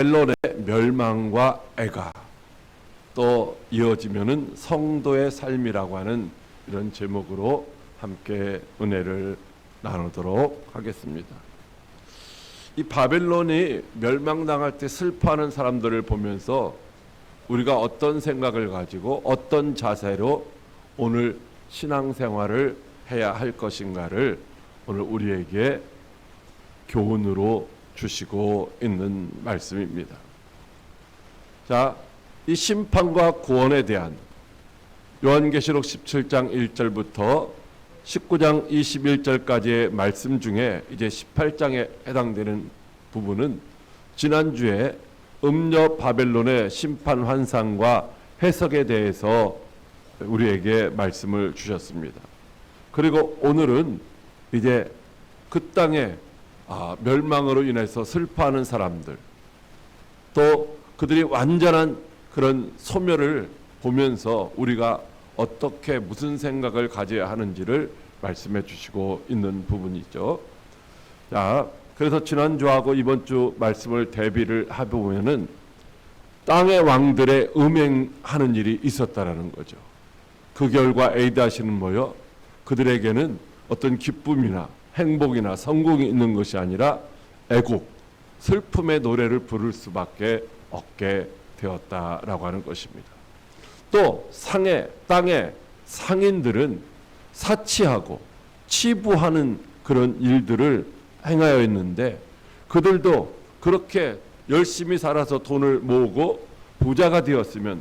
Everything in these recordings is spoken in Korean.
바벨론의 멸망과 애가, 또 이어지면은 성도의 삶이라고 하는 이런 제목으로 함께 은혜를 나누도록 하겠습니다. 이 바벨론이 멸망당할 때 슬퍼하는 사람들을 보면서 우리가 어떤 생각을 가지고 어떤 자세로 오늘 신앙생활을 해야 할 것인가를 오늘 우리에게 교훈으로 주시고 있는 말씀입니다. 자, 이 심판과 구원에 대한 요한계시록 17장 1절부터 19장 21절까지의 말씀 중에 이제 18장에 해당되는 부분은 지난주에 음녀 바벨론의 심판 환상과 해석에 대해서 우리에게 말씀을 주셨습니다. 그리고 오늘은 이제 그 땅에 멸망으로 인해서 슬퍼하는 사람들, 또 그들이 완전한 그런 소멸을 보면서 우리가 어떻게 무슨 생각을 가져야 하는지를 말씀해 주시고 있는 부분이죠. 자, 그래서 지난주하고 이번 주 말씀을 대비를 해보면은 땅의 왕들의 음행하는 일이 있었다라는 거죠. 그 결과 에이다시는 뭐요? 그들에게는 어떤 기쁨이나 행복이나 성공이 있는 것이 아니라 애곡, 슬픔의 노래를 부를 수밖에 없게 되었다라고 하는 것입니다. 또 땅의 상인들은 사치하고 치부하는 그런 일들을 행하여 있는데, 그들도 그렇게 열심히 살아서 돈을 모으고 부자가 되었으면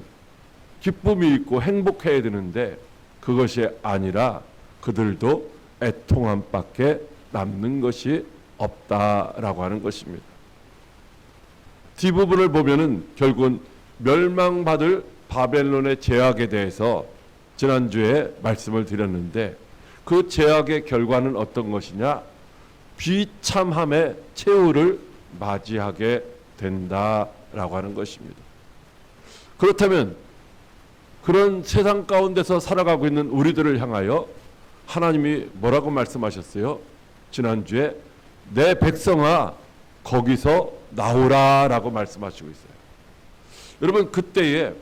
기쁨이 있고 행복해야 되는데 그것이 아니라 그들도 애통함밖에 남는 것이 없다라고 하는 것입니다. 뒷부분을 보면은 결국은 멸망받을 바벨론의 제약에 대해서 지난주에 말씀을 드렸는데, 그 제약의 결과는 어떤 것이냐? 비참함의 최후를 맞이하게 된다라고 하는 것입니다. 그렇다면 그런 세상 가운데서 살아가고 있는 우리들을 향하여 하나님이 뭐라고 말씀하셨어요? 지난주에 내 백성아 거기서 나오라라고 말씀하시고 있어요. 여러분, 그때에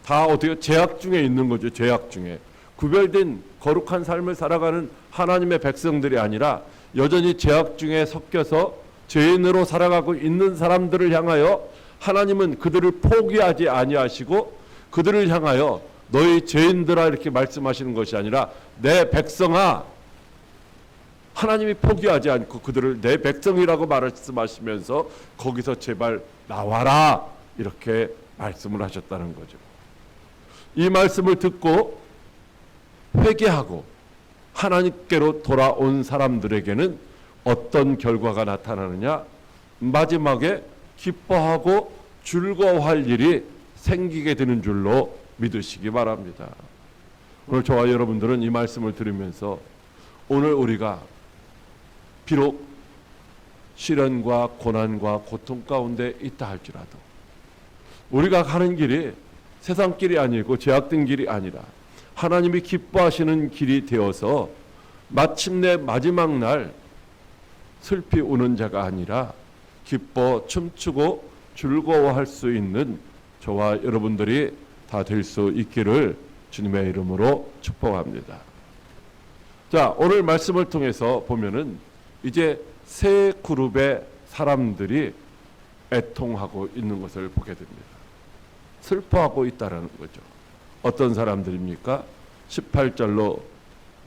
다 어떻게 제약 중에 있는 거죠. 제약 중에 구별된 거룩한 삶을 살아가는 하나님의 백성들이 아니라 여전히 제약 중에 섞여서 죄인으로 살아가고 있는 사람들을 향하여 하나님은 그들을 포기하지 아니하시고 그들을 향하여 너희 죄인들아 이렇게 말씀하시는 것이 아니라 내 백성아, 하나님이 포기하지 않고 그들을 내 백성이라고 말씀하시면서 거기서 제발 나와라 이렇게 말씀을 하셨다는 거죠. 이 말씀을 듣고 회개하고 하나님께로 돌아온 사람들에게는 어떤 결과가 나타나느냐? 마지막에 기뻐하고 즐거워할 일이 생기게 되는 줄로 믿으시기 바랍니다. 오늘 저와 여러분들은 이 말씀을 들으면서 오늘 우리가 비록 시련과 고난과 고통 가운데 있다 할지라도 우리가 가는 길이 세상 길이 아니고 제약된 길이 아니라 하나님이 기뻐하시는 길이 되어서 마침내 마지막 날 슬피 우는 자가 아니라 기뻐 춤추고 즐거워할 수 있는 저와 여러분들이 다 될 수 있기를 주님의 이름으로 축복합니다. 자, 오늘 말씀을 통해서 보면은 이제 세 그룹의 사람들이 애통하고 있는 것을 보게 됩니다. 슬퍼하고 있다라는 거죠. 어떤 사람들입니까? 18장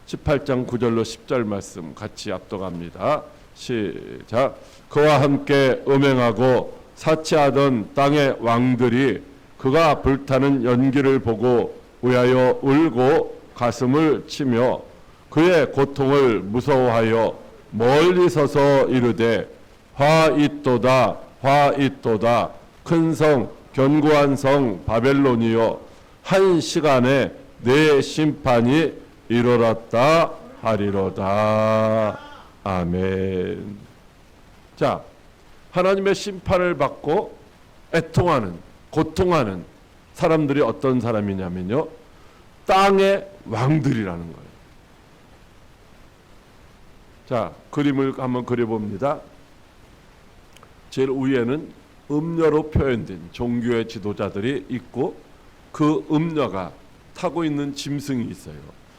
9절로 10절 말씀 같이 압독합니다. 시작. 그와 함께 음행하고 사치하던 땅의 왕들이 그가 불타는 연기를 보고 의하여 울고 가슴을 치며 그의 고통을 무서워하여 멀리 서서 이르되 화 있도다 화 있도다 큰 성 견고한 성 바벨론이여 한 시간에 내 심판이 이르렀다 하리로다. 아멘. 자, 하나님의 심판을 받고 애통하는 고통하는 사람들이 어떤 사람이냐면요, 땅의 왕들이라는 거예요. 자, 그림을 한번 그려봅니다. 제일 위에는 음녀로 표현된 종교의 지도자들이 있고 그 음녀가 타고 있는 짐승이 있어요.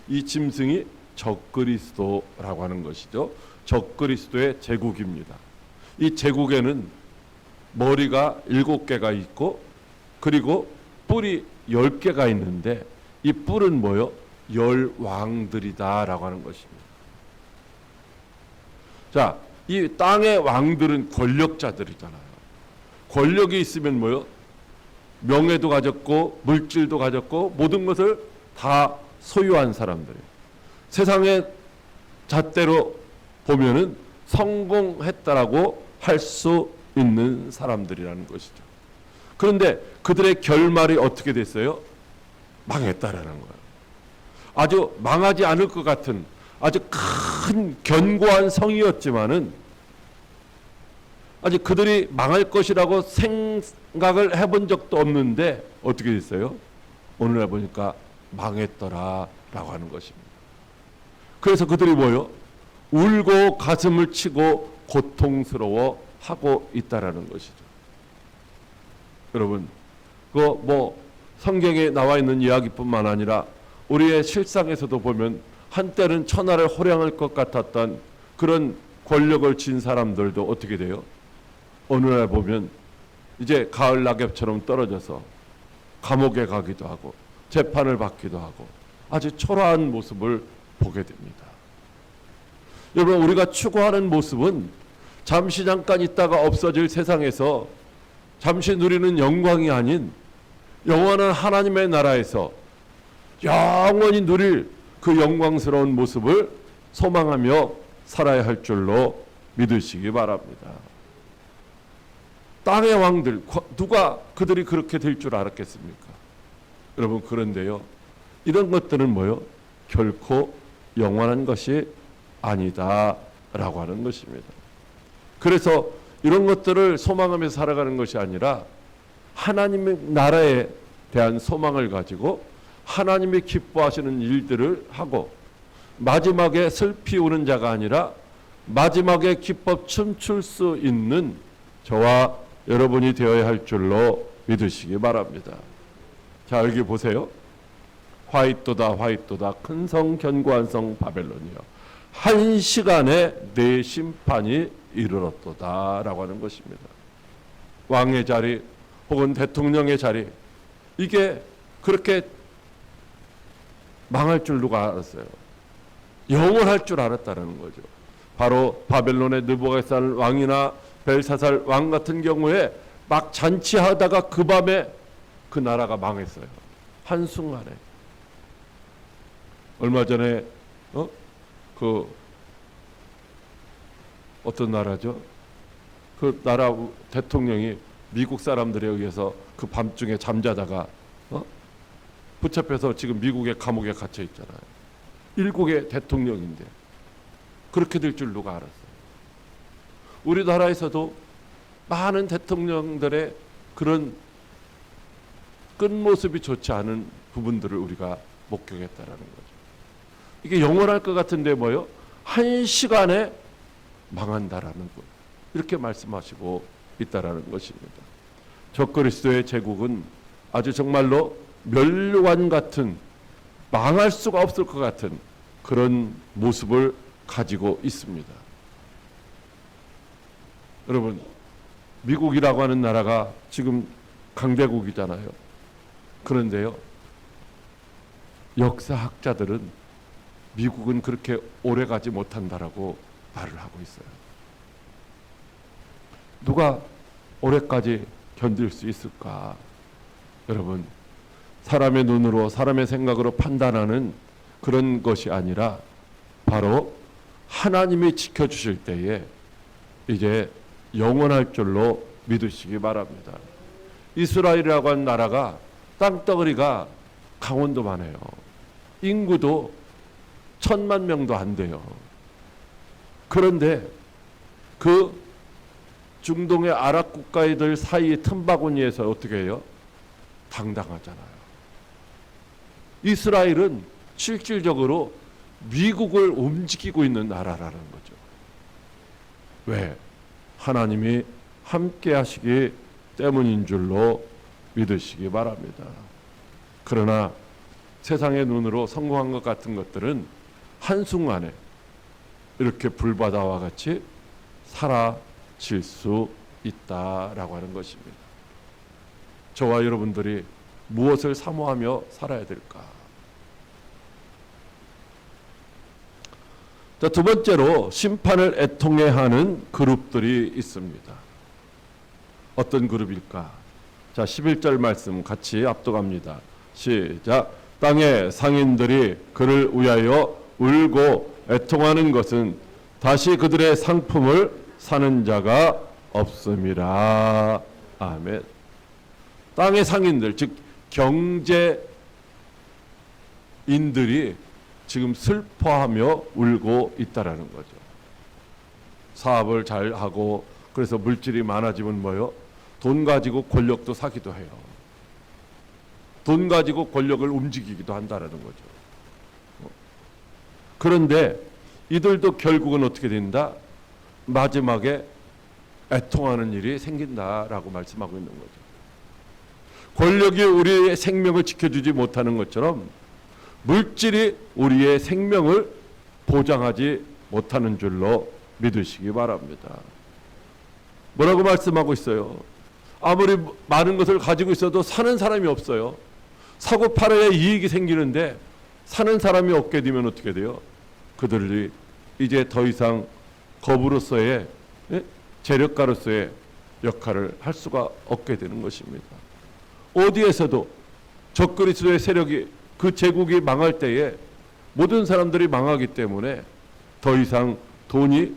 이 짐승이 적그리스도라고 하는 것이죠. 적그리스도의 제국입니다. 이 제국에는 머리가 7개가 있고 그리고 뿔이 10개가 있는데 이 뿔은 뭐요? 10왕들이다라고 하는 것입니다. 자, 이 땅의 왕들은 권력자들이잖아요. 권력이 있으면 뭐요? 명예도 가졌고 물질도 가졌고 모든 것을 다 소유한 사람들이에요. 세상의 잣대로 보면은 성공했다라고 할 수 있는 사람들이라는 것이죠. 그런데 그들의 결말이 어떻게 됐어요? 망했다라는 거예요. 아주 망하지 않을 것 같은 아주 큰 견고한 성이었지만은 아직 그들이 망할 것이라고 생각을 해본 적도 없는데 어떻게 됐어요? 오늘날 보니까 망했더라라고 하는 것입니다. 그래서 그들이 뭐요? 울고 가슴을 치고 고통스러워 하고 있다라는 것이죠. 여러분, 그 성경에 나와 있는 이야기뿐만 아니라 우리의 실상에서도 보면 한때는 천하를 호령할 것 같았던 그런 권력을 쥔 사람들도 어떻게 돼요? 어느 날 보면 이제 가을 낙엽처럼 떨어져서 감옥에 가기도 하고 재판을 받기도 하고 아주 초라한 모습을 보게 됩니다. 여러분, 우리가 추구하는 모습은 잠시 잠깐 있다가 없어질 세상에서 잠시 누리는 영광이 아닌 영원한 하나님의 나라에서 영원히 누릴 그 영광스러운 모습을 소망하며 살아야 할 줄로 믿으시기 바랍니다. 땅의 왕들, 누가 그들이 그렇게 될 줄 알았겠습니까? 여러분, 그런데요, 이런 것들은 뭐요? 결코 영원한 것이 아니다라고 하는 것입니다. 그래서 이런 것들을 소망하며 살아가는 것이 아니라 하나님의 나라에 대한 소망을 가지고 하나님이 기뻐하시는 일들을 하고 마지막에 슬피 우는 자가 아니라 마지막에 기뻐 춤출 수 있는 저와 여러분이 되어야 할 줄로 믿으시기 바랍니다. 자, 여기 보세요. 화이토다 화이토다 큰 성 견고한 성 바벨론이여, 한 시간에 내 심판이 이르렀도다 라고 하는 것입니다. 왕의 자리 혹은 대통령의 자리, 이게 그렇게 망할 줄 누가 알았어요? 영원할 줄 알았다는 거죠. 바로 바벨론의 느부갓네살 왕이나 벨사살 왕 같은 경우에 막 잔치하다가 그 밤에 그 나라가 망했어요. 한순간에. 얼마 전에 어떤 나라죠? 그 나라 대통령이 미국 사람들에 의해서 그 밤중에 잠자다가 붙잡혀서 지금 미국의 감옥에 갇혀 있잖아요. 일국의 대통령인데 그렇게 될 줄 누가 알았어요? 우리나라에서도 많은 대통령들의 그런 끝모습이 좋지 않은 부분들을 우리가 목격했다라는 거죠. 이게 영원할 것 같은데 뭐요? 한 시간에 망한다라는 것, 이렇게 말씀하시고 있다라는 것입니다. 적그리스도의 제국은 아주 정말로 멸관 같은, 망할 수가 없을 것 같은 그런 모습을 가지고 있습니다. 여러분, 미국이라고 하는 나라가 지금 강대국이잖아요. 그런데요, 역사학자들은 미국은 그렇게 오래 가지 못한다라고 말을 하고 있어요. 누가 오래까지 견딜 수 있을까? 여러분, 사람의 눈으로, 사람의 생각으로 판단하는 그런 것이 아니라 바로 하나님이 지켜주실 때에 이제 영원할 줄로 믿으시기 바랍니다. 이스라엘이라고 하는 나라가 땅덩어리가 강원도만 해요. 인구도 1,000만 명도 안 돼요. 그런데 그 중동의 아랍 국가들 사이의 틈바구니에서 어떻게 해요? 당당하잖아요. 이스라엘은 실질적으로 미국을 움직이고 있는 나라라는 거죠. 왜? 하나님이 함께 하시기 때문인 줄로 믿으시기 바랍니다. 그러나 세상의 눈으로 성공한 것 같은 것들은 한순간에 이렇게 불바다와 같이 사라질 수 있다라고 하는 것입니다. 저와 여러분들이 무엇을 사모하며 살아야 될까? 자, 두 번째로 심판을 애통해하는 그룹들이 있습니다. 어떤 그룹일까? 자, 11절 말씀 같이 압독합니다. 시작. 땅의 상인들이 그를 위하여 울고 애통하는 것은 다시 그들의 상품을 사는 자가 없음이라. 아멘. 땅의 상인들, 즉 경제인들이 지금 슬퍼하며 울고 있다라는 거죠. 사업을 잘 하고 그래서 물질이 많아지면 뭐요? 돈 가지고 권력도 사기도 해요. 돈 가지고 권력을 움직이기도 한다라는 거죠. 그런데 이들도 결국은 어떻게 된다? 마지막에 애통하는 일이 생긴다라고 말씀하고 있는 거죠. 권력이 우리의 생명을 지켜주지 못하는 것처럼 물질이 우리의 생명을 보장하지 못하는 줄로 믿으시기 바랍니다. 뭐라고 말씀하고 있어요? 아무리 많은 것을 가지고 있어도 사는 사람이 없어요. 사고 팔아야 이익이 생기는데 사는 사람이 없게 되면 어떻게 돼요? 그들이 이제 더 이상 거부로서의, 재력가로서의 역할을 할 수가 없게 되는 것입니다. 어디에서도 적그리스도의 세력이, 그 제국이 망할 때에 모든 사람들이 망하기 때문에 더 이상 돈이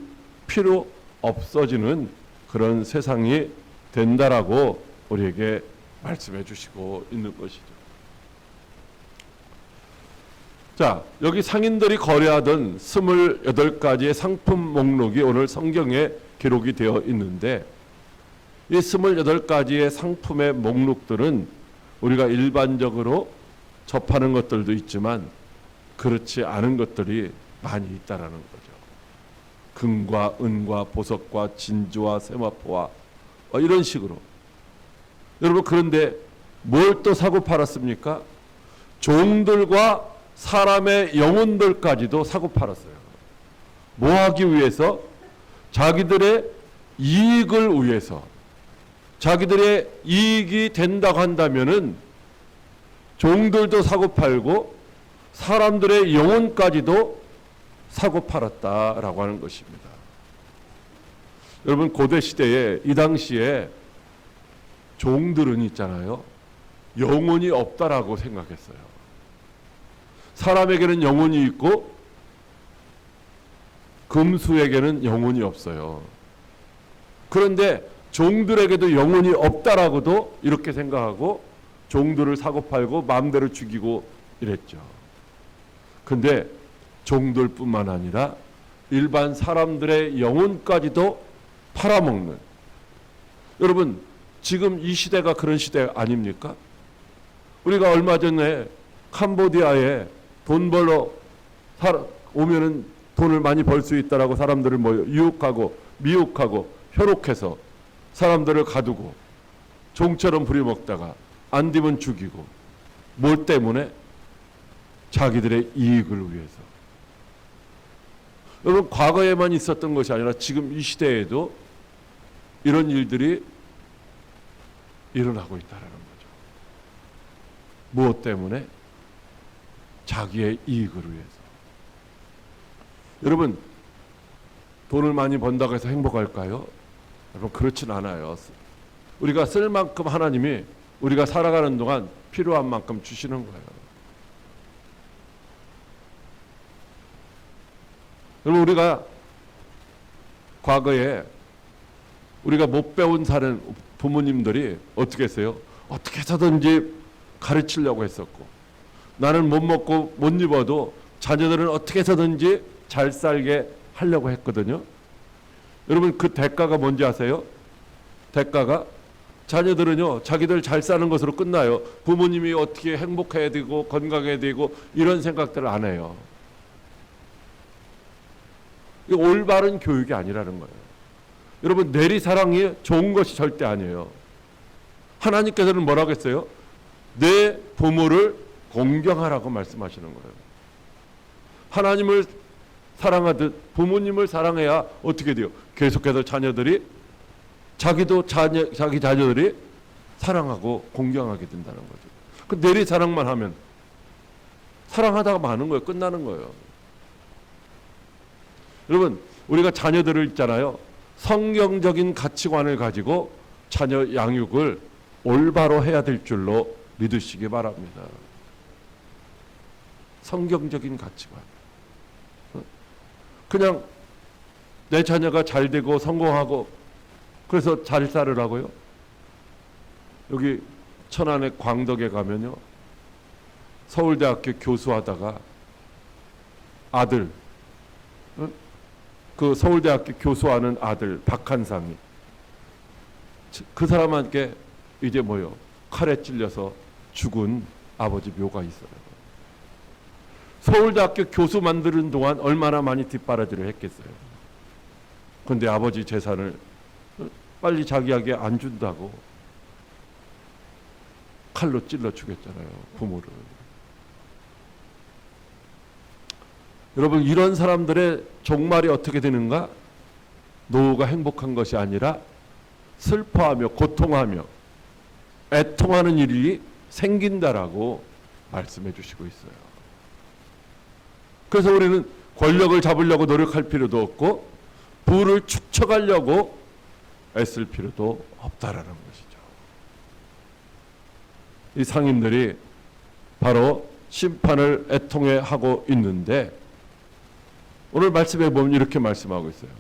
필요 없어지는 그런 세상이 된다라고 우리에게 말씀해 주시고 있는 것이죠. 자, 여기 상인들이 거래하던 28가지의 상품 목록이 오늘 성경에 기록이 되어 있는데, 이 28가지의 상품의 목록들은 우리가 일반적으로 접하는 것들도 있지만 그렇지 않은 것들이 많이 있다라는 거죠. 금과 은과 보석과 진주와 세마포와 이런 식으로. 여러분, 그런데 뭘 또 사고 팔았습니까? 종들과 사람의 영혼들까지도 사고 팔았어요. 뭐 하기 위해서? 자기들의 이익을 위해서. 자기들의 이익이 된다고 한다면은 종들도 사고 팔고 사람들의 영혼까지도 사고 팔았다라고 하는 것입니다. 여러분, 고대 시대에 이 당시에 종들은 있잖아요. 영혼이 없다라고 생각했어요. 사람에게는 영혼이 있고 금수에게는 영혼이 없어요. 그런데 종들에게도 영혼이 없다라고도 이렇게 생각하고 종들을 사고 팔고 마음대로 죽이고 이랬죠. 근데 종들뿐만 아니라 일반 사람들의 영혼까지도 팔아먹는, 여러분 지금 이 시대가 그런 시대 아닙니까? 우리가 얼마 전에 캄보디아에 돈 벌러 오면은 돈을 많이 벌 수 있다라고 사람들을 유혹하고 미혹하고 현혹해서 사람들을 가두고 종처럼 부려먹다가 안 되면 죽이고, 뭘 때문에? 자기들의 이익을 위해서. 여러분, 과거에만 있었던 것이 아니라 지금 이 시대에도 이런 일들이 일어나고 있다는 거죠. 무엇 때문에? 자기의 이익을 위해서. 여러분, 돈을 많이 번다고 해서 행복할까요? 여러분, 그렇진 않아요. 우리가 쓸 만큼 하나님이 우리가 살아가는 동안 필요한 만큼 주시는 거예요. 여러분, 우리가 과거에 우리가 못 배운 사는 부모님들이 어떻게 했어요? 어떻게 해서든지 가르치려고 했었고, 나는 못 먹고 못 입어도 자녀들은 어떻게 해서든지 잘 살게 하려고 했거든요. 여러분, 그 대가가 뭔지 아세요? 대가가 자녀들은요, 자기들 잘 사는 것으로 끝나요. 부모님이 어떻게 행복해야 되고 건강해야 되고 이런 생각들을 안 해요. 이 올바른 교육이 아니라는 거예요. 여러분, 내리사랑이 좋은 것이 절대 아니에요. 하나님께서는 뭐라고 했어요? 내 부모를 공경하라고 말씀하시는 거예요. 하나님을 사랑하듯 부모님을 사랑해야 어떻게 돼요? 계속해서 자녀들이 자기 자녀들이 사랑하고 공경하게 된다는 거죠. 그 내리 사랑만 하면 사랑하다가 마는 거예요. 끝나는 거예요. 여러분, 우리가 자녀들을 있잖아요. 성경적인 가치관을 가지고 자녀 양육을 올바로 해야 될 줄로 믿으시기 바랍니다. 성경적인 가치관. 그냥 내 자녀가 잘 되고 성공하고 그래서 잘 살으라고요? 여기 천안의 광덕에 가면요, 서울대학교 교수하다가 아들, 그 서울대학교 교수하는 아들 박한상이 그 사람한테 이제 뭐요? 칼에 찔려서 죽은 아버지 묘가 있어요. 서울대학교 교수 만드는 동안 얼마나 많이 뒷바라지를 했겠어요. 그런데 아버지 재산을 빨리 자기에게 안 준다고 칼로 찔러 죽였잖아요, 부모를. 여러분, 이런 사람들의 종말이 어떻게 되는가? 노후가 행복한 것이 아니라 슬퍼하며 고통하며 애통하는 일이 생긴다라고 말씀해 주시고 있어요. 그래서 우리는 권력을 잡으려고 노력할 필요도 없고 부를 축적하려고 애쓸 필요도 없다라는 것이죠. 이 상인들이 바로 심판을 애통해 하고 있는데 오늘 말씀에 보면 이렇게 말씀하고 있어요.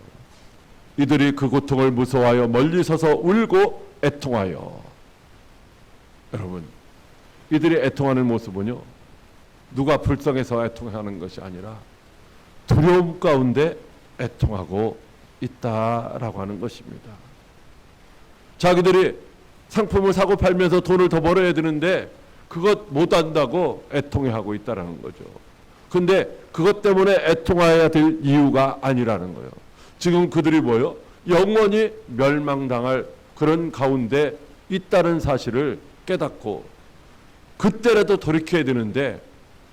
이들이 그 고통을 무서워하여 멀리 서서 울고 애통하여. 여러분, 이들이 애통하는 모습은요, 누가 불쌍해서 애통하는 것이 아니라 두려움 가운데 애통하고 있다라고 하는 것입니다. 자기들이 상품을 사고 팔면서 돈을 더 벌어야 되는데 그것 못한다고 애통해하고 있다라는 거죠. 근데 그것 때문에 애통해야 될 이유가 아니라는 거예요. 지금 그들이 뭐예요? 영원히 멸망당할 그런 가운데 있다는 사실을 깨닫고 그때라도 돌이켜야 되는데,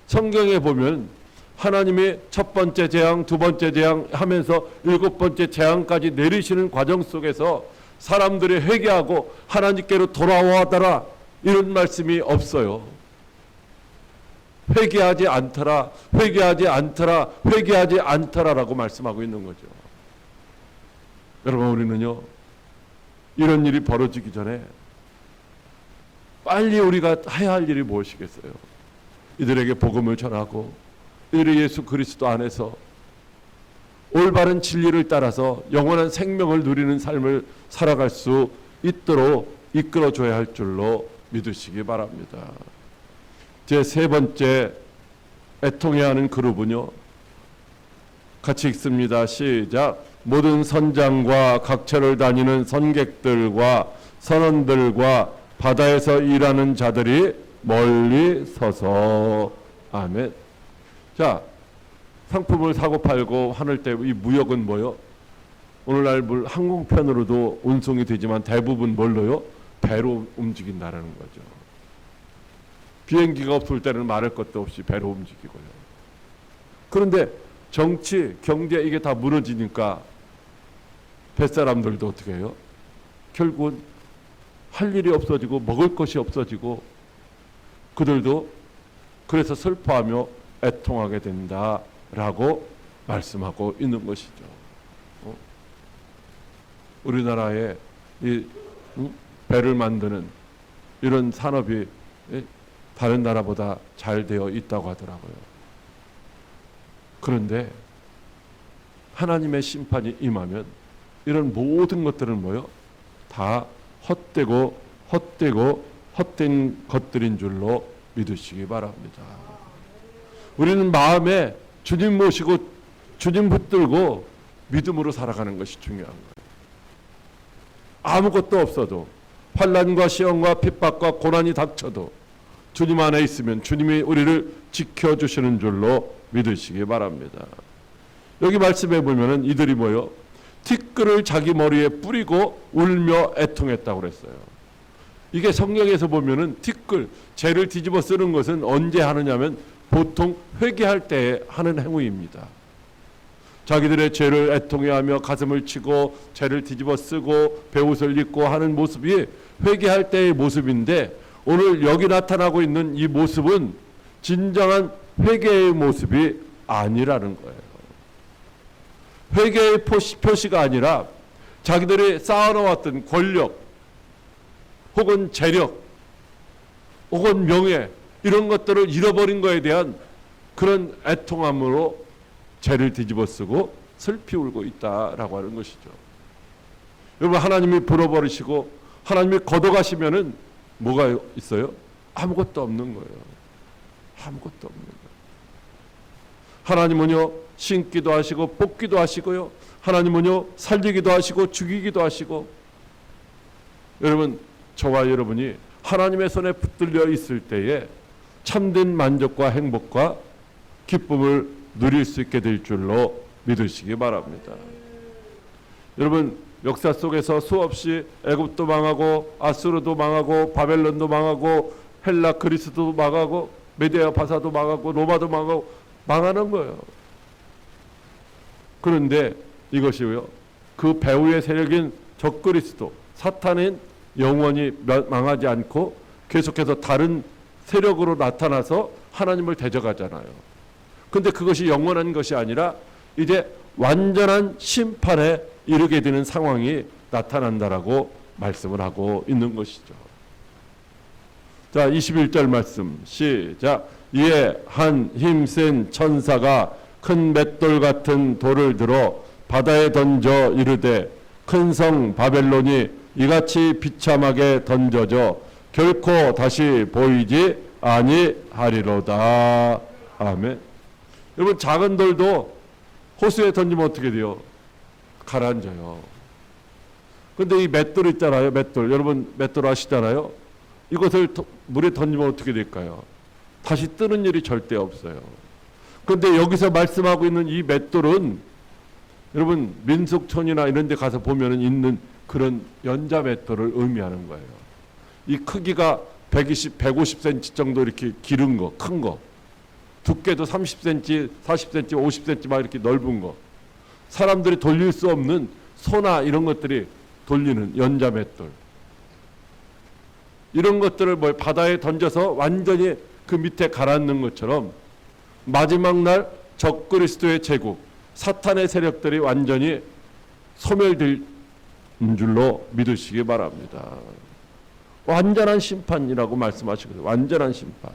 성경에 보면 하나님이 첫 번째 재앙, 두 번째 재앙 하면서 일곱 번째 재앙까지 내리시는 과정 속에서 사람들이 회개하고 하나님께로 돌아와더라 이런 말씀이 없어요. 회개하지 않더라, 회개하지 않더라, 회개하지 않더라라고 말씀하고 있는 거죠. 여러분, 우리는요, 이런 일이 벌어지기 전에 빨리 우리가 해야 할 일이 무엇이겠어요? 이들에게 복음을 전하고 이들이 예수 그리스도 안에서 올바른 진리를 따라서 영원한 생명을 누리는 삶을 살아갈 수 있도록 이끌어줘야 할 줄로 믿으시기 바랍니다. 제 세 번째 애통해야 하는 그룹은요, 같이 읽습니다. 시작. 모든 선장과 각처를 다니는 선객들과 선원들과 바다에서 일하는 자들이 멀리 서서. 아멘. 자, 상품을 사고 팔고 하는 때 이 무역은 뭐요? 오늘날 항공편으로도 운송이 되지만 대부분 뭘로요? 배로 움직인다라는 거죠. 비행기가 없을 때는 말할 것도 없이 배로 움직이고요. 그런데 정치, 경제 이게 다 무너지니까 뱃사람들도 어떻게 해요? 결국은 할 일이 없어지고 먹을 것이 없어지고 그들도 그래서 슬퍼하며 애통하게 된다라고 말씀하고 있는 것이죠. 우리나라에 이 배를 만드는 이런 산업이 다른 나라보다 잘 되어 있다고 하더라고요. 그런데 하나님의 심판이 임하면 이런 모든 것들은 뭐요? 다 헛된 것들인 줄로 믿으시기 바랍니다. 우리는 마음에 주님 모시고 주님 붙들고 믿음으로 살아가는 것이 중요한 거예요. 아무것도 없어도 환난과 시험과 핍박과 고난이 닥쳐도 주님 안에 있으면 주님이 우리를 지켜주시는 줄로 믿으시기 바랍니다. 여기 말씀해 보면은 이들이 뭐요? 티끌을 자기 머리에 뿌리고 울며 애통했다고 그랬어요. 이게 성경에서 보면은 티끌, 죄를 뒤집어 쓰는 것은 언제 하느냐면 보통 회개할 때 하는 행위입니다. 자기들의 죄를 애통해하며 가슴을 치고 죄를 뒤집어 쓰고 베옷을 입고 하는 모습이 회개할 때의 모습인데, 오늘 여기 나타나고 있는 이 모습은 진정한 회개의 모습이 아니라는 거예요. 회개의 표시가 아니라 자기들이 쌓아놓았던 권력 혹은 재력 혹은 명예, 이런 것들을 잃어버린 것에 대한 그런 애통함으로 죄를 뒤집어 쓰고 슬피 울고 있다라고 하는 것이죠. 여러분, 하나님이 불어버리시고 하나님이 걷어가시면은 뭐가 있어요? 아무것도 없는 거예요. 아무것도 없는 거예요. 하나님은요, 심기도 하시고 뽑기도 하시고요, 하나님은요, 살리기도 하시고 죽이기도 하시고. 여러분, 저와 여러분이 하나님의 손에 붙들려 있을 때에 참된 만족과 행복과 기쁨을 누릴 수 있게 될 줄로 믿으시기 바랍니다. 여러분, 역사 속에서 수없이 애굽도 망하고 아수르도 망하고 바벨론도 망하고 헬라 그리스도 망하고 메데아 바사도 망하고 로마도 망하고 망하는 거예요. 그런데 이것이요, 그 배후의 세력인 적그리스도 사탄은 영원히 망하지 않고 계속해서 다른 세력으로 나타나서 하나님을 대적하잖아요. 근데 그것이 영원한 것이 아니라 이제 완전한 심판에 이르게 되는 상황이 나타난다라고 말씀을 하고 있는 것이죠. 자, 21절 말씀 시작. 이에 한 힘센 천사가 큰 맷돌 같은 돌을 들어 바다에 던져 이르되, 큰 성 바벨론이 이같이 비참하게 던져져 결코 다시 보이지 아니하리로다. 아멘. 여러분, 작은 돌도 호수에 던지면 어떻게 돼요? 가라앉아요. 근데 이 맷돌 있잖아요. 맷돌. 여러분, 맷돌 아시잖아요. 이것을 물에 던지면 어떻게 될까요? 다시 뜨는 일이 절대 없어요. 그런데 여기서 말씀하고 있는 이 맷돌은 여러분, 민속촌이나 이런 데 가서 보면 있는 그런 연자 맷돌을 의미하는 거예요. 이 크기가 120, 150cm 정도 이렇게 기른 거, 큰 거. 두께도 30cm, 40cm, 50cm 막 이렇게 넓은 거. 사람들이 돌릴 수 없는 소나 이런 것들이 돌리는 연자 맷돌. 이런 것들을 뭐 바다에 던져서 완전히 그 밑에 가라앉는 것처럼 마지막 날 적그리스도의 제국, 사탄의 세력들이 완전히 소멸될 줄로 믿으시기 바랍니다. 완전한 심판이라고 말씀하시거든요. 완전한 심판.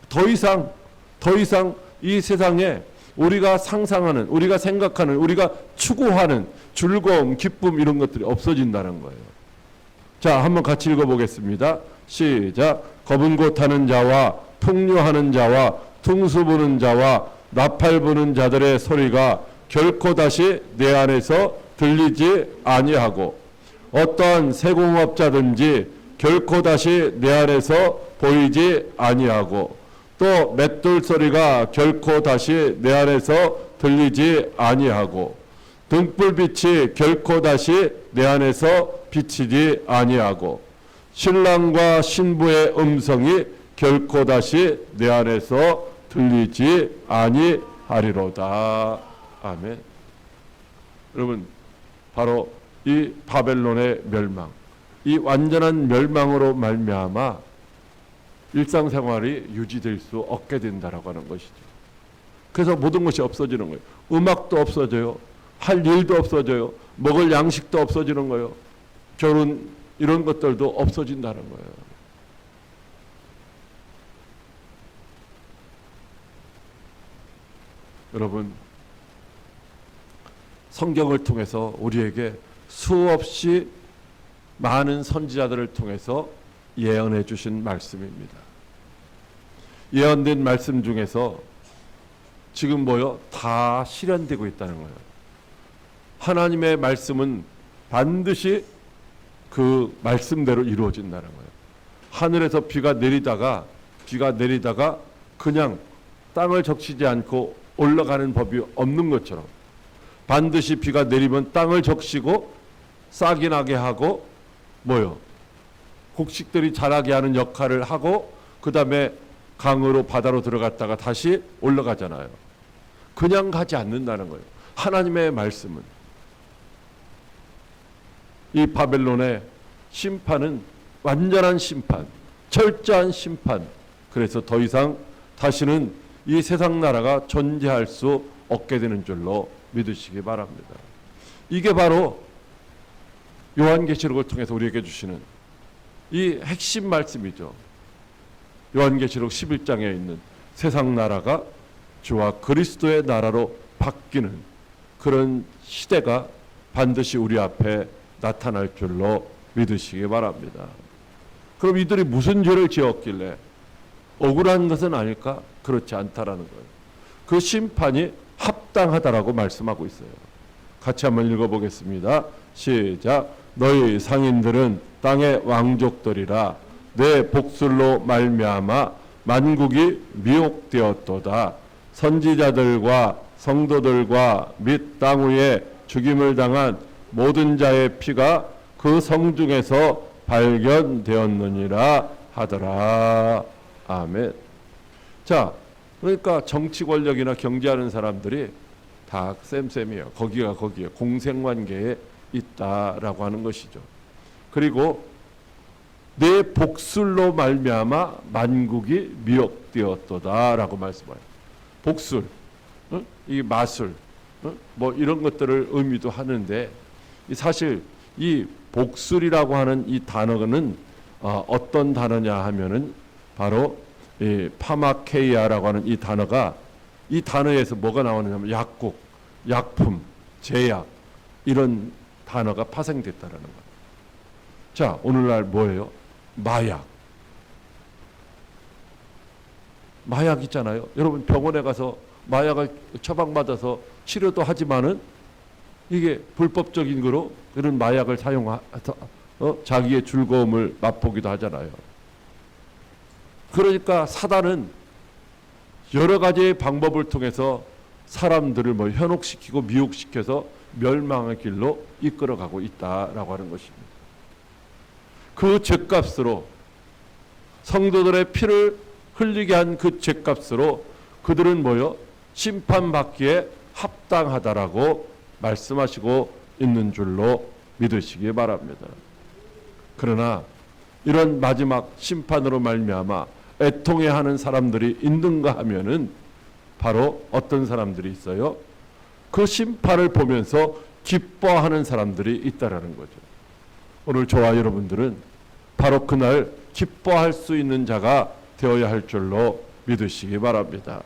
더 이상 이 세상에 우리가 상상하는, 우리가 생각하는, 우리가 추구하는 즐거움, 기쁨 이런 것들이 없어진다는 거예요. 자, 한번 같이 읽어보겠습니다. 시작. 검은 고 타는 자와 풍류하는 자와 퉁수 부는 자와 나팔 부는 자들의 소리가 결코 다시 내 안에서 들리지 아니하고 어떠한 세공업자든지 결코 다시 내 안에서 보이지 아니하고 또 맷돌 소리가 결코 다시 내 안에서 들리지 아니하고 등불빛이 결코 다시 내 안에서 비치지 아니하고 신랑과 신부의 음성이 결코 다시 내 안에서 들리지 아니하리로다. 아멘. 여러분, 바로 이 바벨론의 멸망, 이 완전한 멸망으로 말미암아 일상생활이 유지될 수 없게 된다라고 하는 것이죠. 그래서 모든 것이 없어지는 거예요. 음악도 없어져요. 할 일도 없어져요. 먹을 양식도 없어지는 거예요. 결혼 이런 것들도 없어진다는 거예요. 여러분, 성경을 통해서 우리에게 수없이 많은 선지자들을 통해서 예언해 주신 말씀입니다. 예언된 말씀 중에서 지금 뭐요? 다 실현되고 있다는 거예요. 하나님의 말씀은 반드시 그 말씀대로 이루어진다는 거예요. 하늘에서 비가 내리다가 그냥 땅을 적시지 않고 올라가는 법이 없는 것처럼 반드시 비가 내리면 땅을 적시고 싹이 나게 하고 뭐요? 곡식들이 자라게 하는 역할을 하고 그 다음에 강으로 바다로 들어갔다가 다시 올라가잖아요. 그냥 가지 않는다는 거예요. 하나님의 말씀은. 이 바벨론의 심판은 완전한 심판, 철저한 심판. 그래서 더 이상 다시는 이 세상 나라가 존재할 수 없게 되는 줄로 믿으시기 바랍니다. 이게 바로 요한계시록을 통해서 우리에게 주시는 이 핵심 말씀이죠. 요한계시록 11장에 있는 세상 나라가 주와 그리스도의 나라로 바뀌는 그런 시대가 반드시 우리 앞에 나타날 줄로 믿으시기 바랍니다. 그럼 이들이 무슨 죄를 지었길래 억울한 것은 아닐까? 그렇지 않다라는 거예요. 그 심판이 합당하다라고 말씀하고 있어요. 같이 한번 읽어보겠습니다. 시작. 너희 상인들은 땅의 왕족들이라 내 복술로 말미암아 만국이 미혹되었도다. 선지자들과 성도들과 및 땅 위에 죽임을 당한 모든 자의 피가 그 성중에서 발견되었느니라 하더라. 아멘. 자, 그러니까 정치 권력이나 경제하는 사람들이 다 쌤쌤이에요. 거기가 거기에 공생관계에 있다라고 하는 것이죠. 그리고 내 복술로 말미암아 만국이 미혹되었도다라고 말씀해요. 복술, 이 마술, 뭐 이런 것들을 의미도 하는데 사실 이 복술이라고 하는 이 단어는 어떤 단어냐 하면은 바로 이 파마케이아라고 하는 이 단어가 이 단어에서 뭐가 나오느냐면 약국, 약품, 제약 이런 단어가 파생됐다라는 거예요. 자, 오늘날 뭐예요? 마약. 마약 있잖아요. 여러분 병원에 가서 마약을 처방받아서 치료도 하지만은 이게 불법적인 거로 그런 마약을 사용해서 자기의 즐거움을 맛보기도 하잖아요. 그러니까 사단은 여러 가지의 방법을 통해서 사람들을 뭐 현혹시키고 미혹시켜서 멸망의 길로 이끌어가고 있다라고 하는 것입니다. 그 죄값으로 성도들의 피를 흘리게 한 그 죄값으로 그들은 뭐요? 심판받기에 합당하다라고 말씀하시고 있는 줄로 믿으시기 바랍니다. 그러나 이런 마지막 심판으로 말미암아 애통해하는 사람들이 있는가 하면은 바로 어떤 사람들이 있어요? 그 심판을 보면서 기뻐하는 사람들이 있다라는 거죠. 오늘 저와 여러분들은 바로 그날 기뻐할 수 있는 자가 되어야 할 줄로 믿으시기 바랍니다.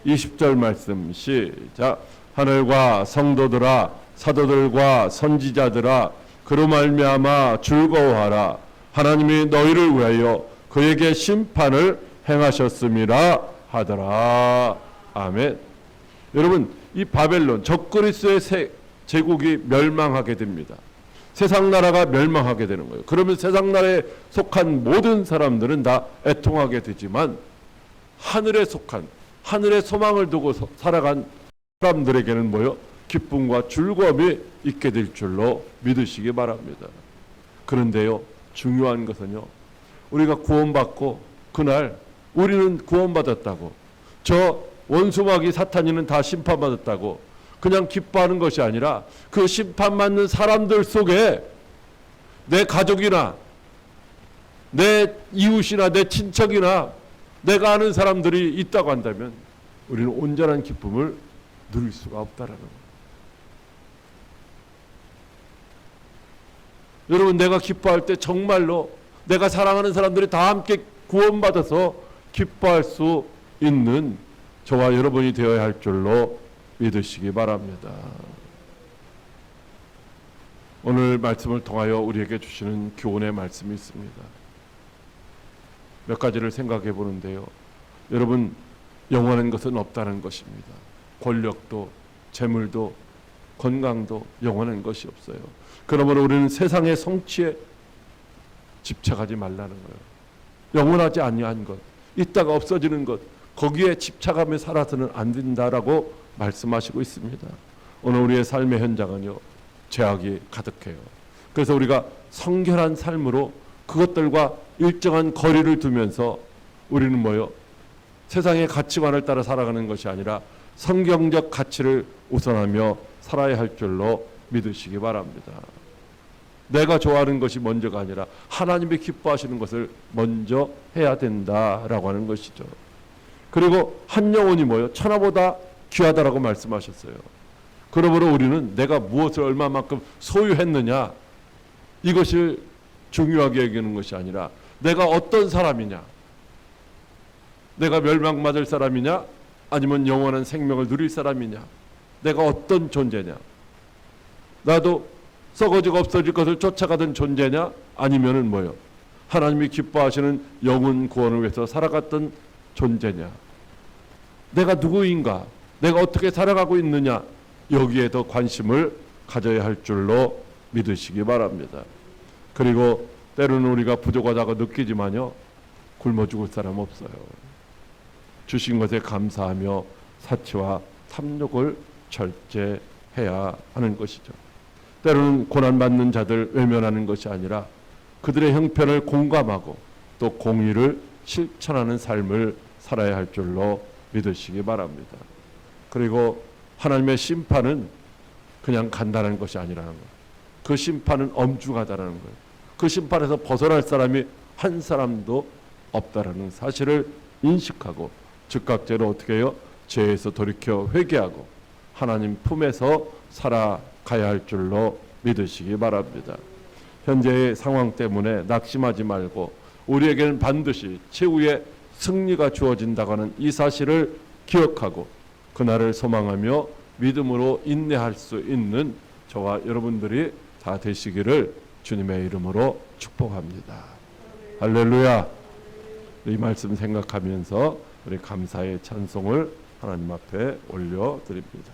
20절 말씀 시작. 하늘과 성도들아 사도들과 선지자들아 그로 말미암아 즐거워하라. 하나님이 너희를 위하여 그에게 심판을 행하셨음이라 하더라. 아멘. 여러분 이 바벨론 적그리스도의 제국이 멸망하게 됩니다. 세상 나라가 멸망하게 되는 거예요. 그러면 세상 나라에 속한 모든 사람들은 다 애통하게 되지만 하늘에 속한 하늘의 소망을 두고 살아간 사람들에게는 뭐요? 기쁨과 즐거움이 있게 될 줄로 믿으시기 바랍니다. 그런데요, 중요한 것은요, 우리가 구원받고 그날 우리는 구원받았다고, 저 원수마귀 사탄이는 다 심판받았다고 그냥 기뻐하는 것이 아니라 그 심판받는 사람들 속에 내 가족이나 내 이웃이나 내 친척이나 내가 아는 사람들이 있다고 한다면 우리는 온전한 기쁨을 누릴 수가 없다라는 거예요. 여러분 내가 기뻐할 때 정말로 내가 사랑하는 사람들이 다 함께 구원받아서 기뻐할 수 있는 저와 여러분이 되어야 할 줄로 믿으시기 바랍니다. 오늘 말씀을 통하여 우리에게 주시는 교훈의 말씀이 있습니다. 몇 가지를 생각해 보는데요. 여러분 영원한 것은 없다는 것입니다. 권력도 재물도 건강도 영원한 것이 없어요. 그러므로 우리는 세상의 성취에 집착하지 말라는 거예요. 영원하지 아니한 것, 있다가 없어지는 것, 거기에 집착하며 살아서는 안 된다라고 말씀하시고 있습니다. 오늘 우리의 삶의 현장은요, 죄악이 가득해요. 그래서 우리가 성결한 삶으로 그것들과 일정한 거리를 두면서 우리는 뭐요? 세상의 가치관을 따라 살아가는 것이 아니라 성경적 가치를 우선하며 살아야 할 줄로 믿으시기 바랍니다. 내가 좋아하는 것이 먼저가 아니라 하나님이 기뻐하시는 것을 먼저 해야 된다라고 하는 것이죠. 그리고 한 영혼이 뭐요? 천하보다 귀하다라고 말씀하셨어요. 그러므로 우리는 내가 무엇을 얼마만큼 소유했느냐, 이것을 중요하게 여기는 것이 아니라 내가 어떤 사람이냐, 내가 멸망받을 사람이냐 아니면 영원한 생명을 누릴 사람이냐, 내가 어떤 존재냐, 나도 썩어지고 없어질 것을 쫓아가던 존재냐 아니면은 뭐요? 하나님이 기뻐하시는 영혼 구원을 위해서 살아갔던 존재냐, 내가 누구인가, 내가 어떻게 살아가고 있느냐, 여기에 더 관심을 가져야 할 줄로 믿으시기 바랍니다. 그리고 때로는 우리가 부족하다고 느끼지만요, 굶어 죽을 사람 없어요. 주신 것에 감사하며 사치와 탐욕을 절제해야 하는 것이죠. 때로는 고난받는 자들 외면하는 것이 아니라 그들의 형편을 공감하고 또 공의를 실천하는 삶을 살아야 할 줄로 믿으시기 바랍니다. 그리고 하나님의 심판은 그냥 간단한 것이 아니라는 거예요. 그 심판은 엄중하다는 거예요. 그 심판에서 벗어날 사람이 한 사람도 없다라는 사실을 인식하고 즉각적으로 어떻게 해요? 죄에서 돌이켜 회개하고 하나님 품에서 살아가야 할 줄로 믿으시기 바랍니다. 현재의 상황 때문에 낙심하지 말고 우리에게는 반드시 최후의 승리가 주어진다고 하는 이 사실을 기억하고 그날을 소망하며 믿음으로 인내할 수 있는 저와 여러분들이 다 되시기를 주님의 이름으로 축복합니다. 할렐루야. 이 말씀 생각하면서 우리 감사의 찬송을 하나님 앞에 올려드립니다.